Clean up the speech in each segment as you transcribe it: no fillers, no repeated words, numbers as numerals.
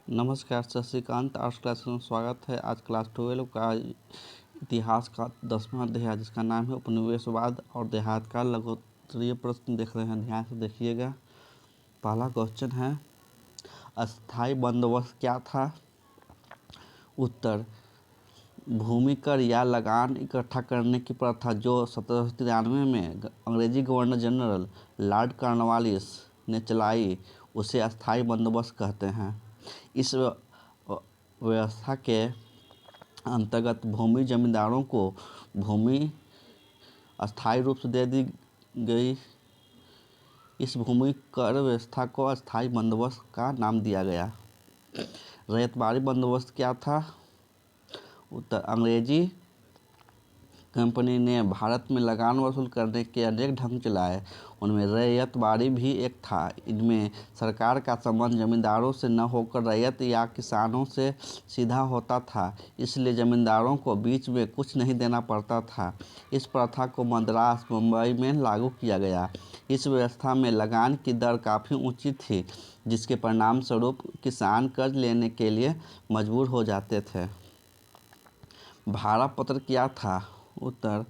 नमस्कार, Shashikant arts class में स्वागत है। आज क्लास 12 का इतिहास का 10वां अध्याय जिसका नाम है उपनिवेशवाद और देहात का लघुत्तरीय प्रश्न देख रहे हैं। ध्यान से देखिएगा। पहला क्वेश्चन है, अस्थाई बंदोबस्त क्या था? उत्तर, भूमि कर या लगान इकट्ठा करने की प्रथा जो 1793 में अंग्रेजी गवर्नर जनरल लॉर्ड कॉर्नवालिस ने चलाई उसे अस्थाई बंदोबस्त कहते हैं। इस व्यवस्था के अंतर्गत भूमि जमींदारों को भूमि अस्थायी रूप से दे दी गई। इस भूमि कर व्यवस्था को अस्थायी बंदोबस्त का नाम दिया गया। रैयतवाड़ी बंदोबस्त क्या था? उत्तर, अंग्रेजी कंपनी ने भारत में लगान वसूल करने के अनेक ढंग चलाए, उनमें रैयतवाड़ी भी एक था। इनमें सरकार का संबंध जमींदारों से न होकर रैयत या किसानों से सीधा होता था, इसलिए जमींदारों को बीच में कुछ नहीं देना पड़ता था। इस प्रथा को मद्रास, मुंबई में लागू किया गया। इस व्यवस्था में लगान की दर काफ़ी ऊंची थी, जिसके परिणाम स्वरूप किसान कर्ज लेने के लिए मजबूर हो जाते थे। भाड़ा पत्र क्या था? उत्तर,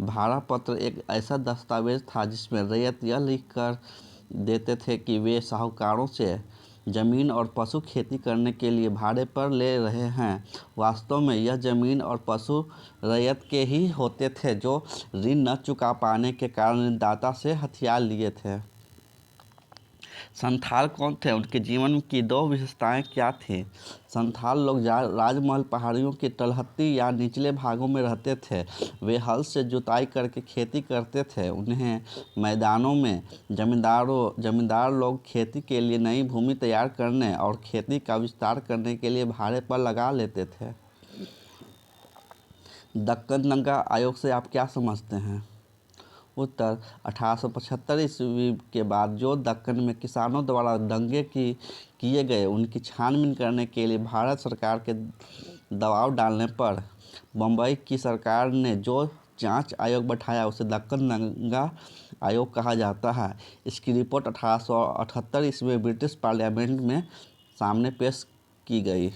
भाड़ा पत्र एक ऐसा दस्तावेज था जिसमें रैयत यह लिख कर देते थे कि वे साहूकारों से जमीन और पशु खेती करने के लिए भाड़े पर ले रहे हैं। वास्तव में यह जमीन और पशु रैयत के ही होते थे, जो ऋण न चुका पाने के कारण ऋणदाता से हथिया लिए थे। संथाल कौन थे? उनके जीवन की दो विशेषताएं क्या थीं? संथाल लोग राजमहल पहाड़ियों की तलहटी या निचले भागों में रहते थे। वे हल से जुताई करके खेती करते थे। उन्हें मैदानों में जमींदार लोग खेती के लिए नई भूमि तैयार करने और खेती का विस्तार करने के लिए भाड़े पर लगा लेते थे। दक्कन दंगा आयोग से आप क्या समझते हैं? उत्तर, 1875 ईस्वी के बाद जो दक्कन में किसानों द्वारा दंगे किए गए उनकी छानबीन करने के लिए भारत सरकार के दबाव डालने पर बम्बई की सरकार ने जो जांच आयोग बैठाया उसे दक्कन दंगा आयोग कहा जाता है। इसकी रिपोर्ट 1878 ईस्वी में ब्रिटिश पार्लियामेंट में सामने पेश की गई।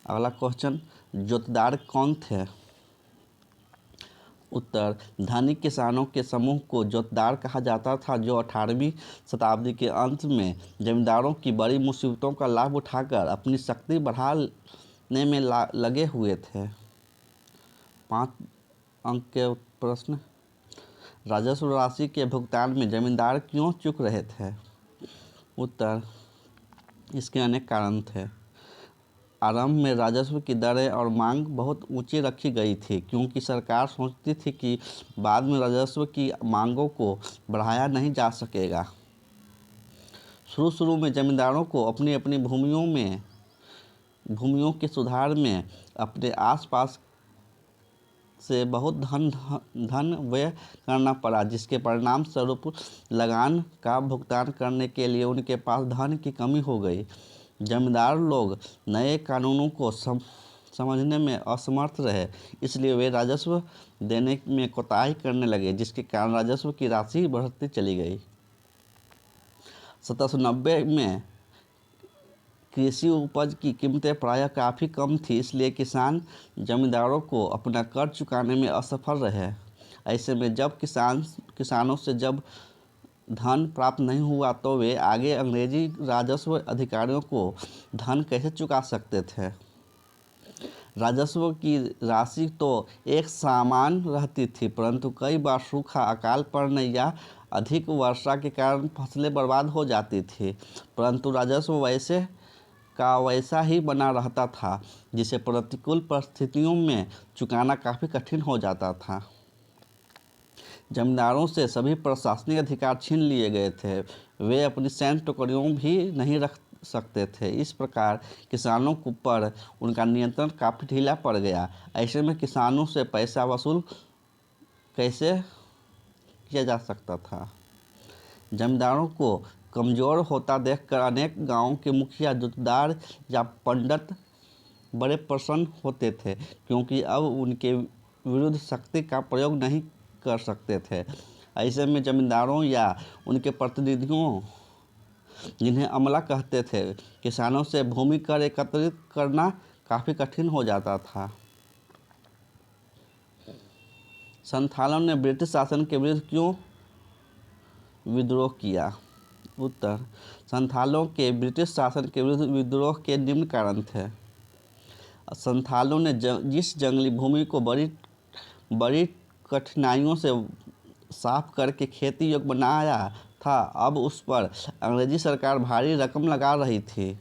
अगला क्वेश्चन, जोतदार कौन थे? उत्तर, धनिक किसानों के समूह को जोतदार कहा जाता था, जो 18वीं शताब्दी के अंत में जमींदारों की बड़ी मुसीबतों का लाभ उठाकर अपनी शक्ति बढ़ाने में लगे हुए थे। 5 अंक के प्रश्न, राजस्व राशि के भुगतान में जमींदार क्यों चूक रहे थे? उत्तर, इसके अनेक कारण थे। आरंभ में राजस्व की दरें और मांग बहुत ऊंची रखी गई थी, क्योंकि सरकार सोचती थी कि बाद में राजस्व की मांगों को बढ़ाया नहीं जा सकेगा। शुरू में जमींदारों को अपनी अपनी भूमियों के सुधार में अपने आसपास से बहुत धन व्यय करना पड़ा, जिसके परिणाम स्वरूप लगान का भुगतान करने के लिए उनके पास धन की कमी हो गई। जमींदार लोग नए कानूनों को समझने में असमर्थ रहे, इसलिए वे राजस्व देने में कोताही करने लगे, जिसके कारण राजस्व की राशि बढ़ती चली गई। 1790 में कृषि उपज की कीमतें प्रायः काफ़ी कम थी, इसलिए किसान जमींदारों को अपना कर्ज चुकाने में असफल रहे। ऐसे में जब किसानों से जब धन प्राप्त नहीं हुआ तो वे आगे अंग्रेजी राजस्व अधिकारियों को धन कैसे चुका सकते थे? राजस्व की राशि तो एक समान रहती थी, परंतु कई बार सूखा, अकाल पड़ने या अधिक वर्षा के कारण फसलें बर्बाद हो जाती थी, परंतु राजस्व वैसा ही बना रहता था, जिसे प्रतिकूल परिस्थितियों में चुकाना काफ़ी कठिन हो जाता था। जमींदारों से सभी प्रशासनिक अधिकार छीन लिए गए थे। वे अपनी सैन्य टुकड़ियों भी नहीं रख सकते थे। इस प्रकार किसानों पर उनका नियंत्रण काफ़ी ढीला पड़ गया। ऐसे में किसानों से पैसा वसूल कैसे किया जा सकता था? जमींदारों को कमज़ोर होता देखकर अनेक गांवों के मुखिया, जोतदार या पंडित बड़े प्रसन्न होते थे, क्योंकि अब उनके विरुद्ध शक्ति का प्रयोग नहीं कर सकते थे। ऐसे में जमींदारों या उनके प्रतिनिधियों जिन्हें अमला कहते थे। किसानों से भूमि कर एकत्रित करना काफ़ी कठिन हो जाता था। संथालों ने ब्रिटिश शासन के विरुद्ध क्यों विद्रोह किया? उत्तर: संथालों के ब्रिटिश शासन के विरुद्ध विद्रोह के निम्न कारण थे। संथालों ने जिस जंगली भूमि को बड़ी कठिनाइयों से साफ करके खेती योग्य बनाया था, अब उस पर अंग्रेजी सरकार भारी रकम लगा रही थी।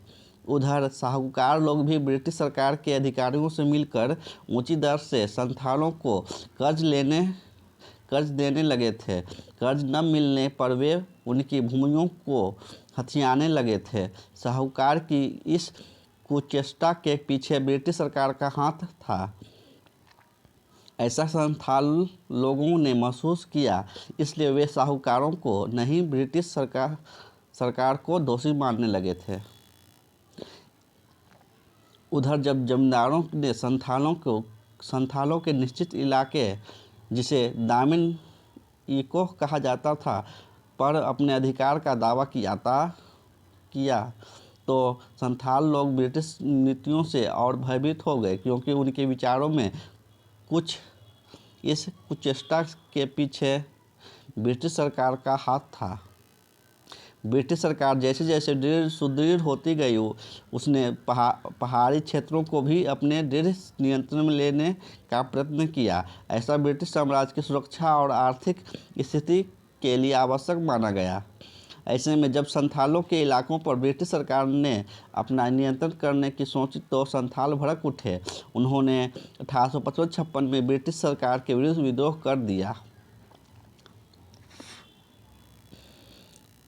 उधर साहूकार लोग भी ब्रिटिश सरकार के अधिकारियों से मिलकर ऊंची दर से संथालों को कर्ज देने लगे थे। कर्ज न मिलने पर वे उनकी भूमियों को हथियाने लगे थे। साहूकार की इस कुचेष्टा के पीछे ब्रिटिश सरकार का हाथ था, ऐसा संथाल लोगों ने महसूस किया। इसलिए वे साहूकारों को नहीं, ब्रिटिश सरकार को दोषी मानने लगे थे। उधर जब जमींदारों ने संथालों के निश्चित इलाके, जिसे दामिन इको कहा जाता था, पर अपने अधिकार का दावा किया तो संथाल लोग ब्रिटिश नीतियों से और भयभीत हो गए, क्योंकि उनके विचारों में इस कुचेष्टा के पीछे ब्रिटिश सरकार का हाथ था। ब्रिटिश सरकार जैसे जैसे सुदृढ़ होती गई, उसने पहाड़ी क्षेत्रों को भी अपने दृढ़ नियंत्रण में लेने का प्रयत्न किया। ऐसा ब्रिटिश साम्राज्य की सुरक्षा और आर्थिक स्थिति के लिए आवश्यक माना गया। ऐसे में जब संथालों के इलाकों पर ब्रिटिश सरकार ने अपना नियंत्रण करने की सोची तो संथाल भड़क उठे। उन्होंने 1855-56 में ब्रिटिश सरकार के विरुद्ध विद्रोह कर दिया।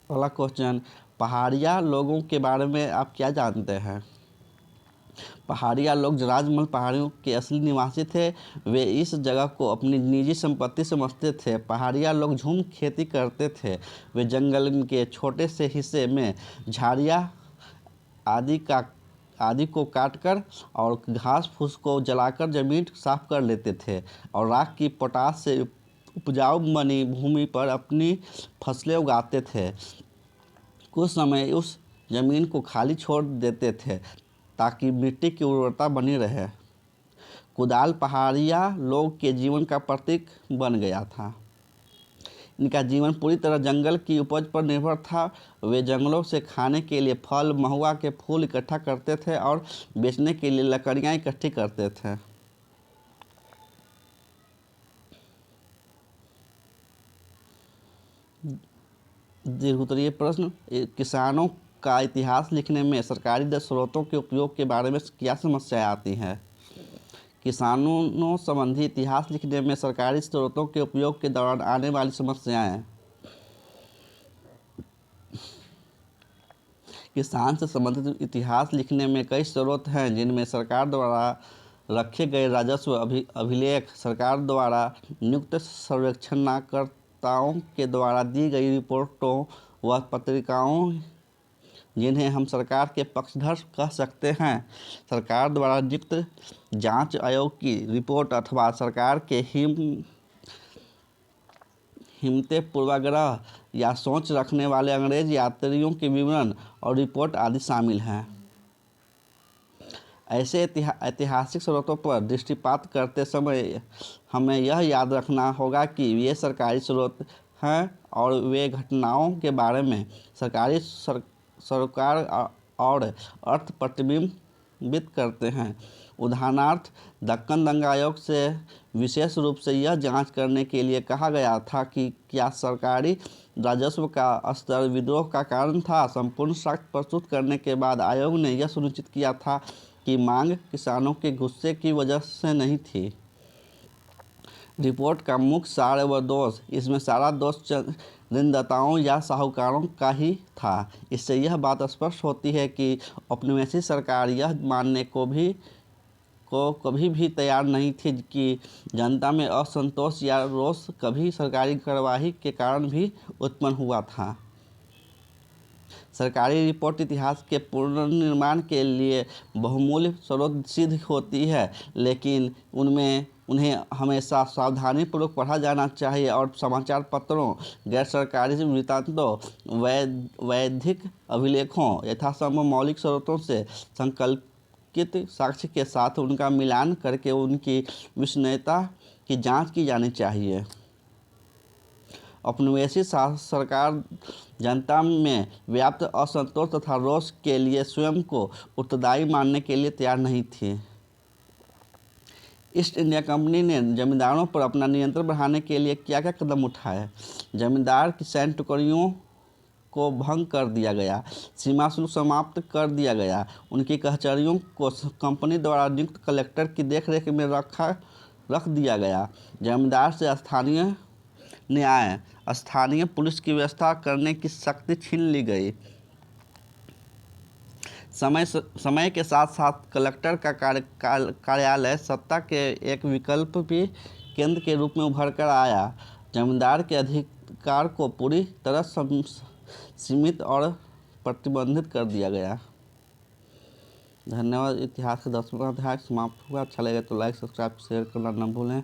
अगला क्वेश्चन, पहाड़िया लोगों के बारे में आप क्या जानते हैं? पहाड़िया लोग राजमहल पहाड़ियों के असली निवासी थे। वे इस जगह को अपनी निजी संपत्ति समझते थे। पहाड़िया लोग झूम खेती करते थे। वे जंगल के छोटे से हिस्से में झाड़ियाँ आदि को काटकर और घास फूस को जलाकर जमीन साफ कर लेते थे और राख की पोटाश से उपजाऊ बनी भूमि पर अपनी फसलें उगाते थे। कुछ समय उस जमीन को खाली छोड़ देते थे ताकि मिट्टी की उर्वरता बनी रहे। कुदाल पहाड़िया लोग के जीवन का प्रतीक बन गया था। इनका जीवन पूरी तरह जंगल की उपज पर निर्भर था। वे जंगलों से खाने के लिए फल, महुआ के फूल इकट्ठा करते थे और बेचने के लिए लकड़ियाँ इकट्ठी करते थे। दीर्घोत्तरीय प्रश्न, किसानों का इतिहास लिखने में सरकारी स्रोतों के उपयोग के बारे में क्या समस्याएं आती हैं? किसानों संबंधी इतिहास लिखने में सरकारी स्रोतों के उपयोग के दौरान आने वाली समस्याएं। किसान से संबंधित इतिहास लिखने में कई स्रोत हैं, जिनमें सरकार द्वारा रखे गए राजस्व अभिलेख, सरकार द्वारा नियुक्त सर्वेक्षणकर्ताओं के द्वारा दी गई रिपोर्टों व पत्रिकाओं, जिन्हें हम सरकार के पक्षधर कह सकते हैं, सरकार द्वारा नियुक्त जांच आयोग की रिपोर्ट अथवा सरकार के हिम्मते पूर्वाग्रह या सोच रखने वाले अंग्रेज यात्रियों के विवरण और रिपोर्ट आदि शामिल हैं। ऐसे ऐतिहासिक स्रोतों पर दृष्टिपात करते समय हमें यह याद रखना होगा कि ये सरकारी स्रोत हैं और वे घटनाओं के बारे में सरकारी सरोकार और अर्थ प्रतिबिंबित करते हैं। उदाहरणार्थ, दक्कन दंगा आयोग से विशेष रूप से यह जांच करने के लिए कहा गया था कि क्या सरकारी राजस्व का स्तर विद्रोह का कारण था। संपूर्ण साक्ष्य प्रस्तुत करने के बाद आयोग ने यह सुनिश्चित किया था कि मांग किसानों के गुस्से की वजह से नहीं थी। रिपोर्ट का मुख्य सार व दोष, इसमें सारा दोष ऋणदाताओं या साहूकारों का ही था। इससे यह बात स्पष्ट होती है कि औपनिवेशिक सरकार यह मानने को कभी भी तैयार नहीं थी कि जनता में असंतोष या रोष कभी सरकारी कार्यवाही के कारण भी उत्पन्न हुआ था। सरकारी रिपोर्ट इतिहास के पुनर्निर्माण के लिए बहुमूल्य स्रोत सिद्ध होती है, लेकिन उन्हें हमेशा सावधानीपूर्वक पढ़ा जाना चाहिए और समाचार पत्रों, गैर सरकारी वृत्तांतों, वैधिक अभिलेखों, यथासंभव मौलिक स्रोतों से संकल्पित साक्ष्य के साथ उनका मिलान करके उनकी विश्वसनीयता की जांच की जानी चाहिए। औपनिवेशिक सरकार जनता में व्याप्त असंतोष तथा रोष के लिए स्वयं को उत्तरदायी मानने के लिए तैयार नहीं थी। ईस्ट इंडिया कंपनी ने जमींदारों पर अपना नियंत्रण बढ़ाने के लिए क्या क्या कदम उठाए? जमींदार की सैन्य टुकड़ियों को भंग कर दिया गया, सीमा शुल्क समाप्त कर दिया गया, उनकी कचहरियों को कंपनी द्वारा नियुक्त कलेक्टर की देखरेख में रख दिया गया, जमींदार से स्थानीय न्याय, स्थानीय पुलिस की व्यवस्था करने की शक्ति छीन ली गई। समय के साथ साथ कलेक्टर का कार्यालय सत्ता के एक विकल्प भी केंद्र के रूप में उभर कर आया। जमींदार के अधिकार को पूरी तरह सीमित और प्रतिबंधित कर दिया गया। धन्यवाद। इतिहास का 10वां अध्याय समाप्त हुआ। अच्छा लगे तो लाइक, सब्सक्राइब, शेयर करना न भूलें।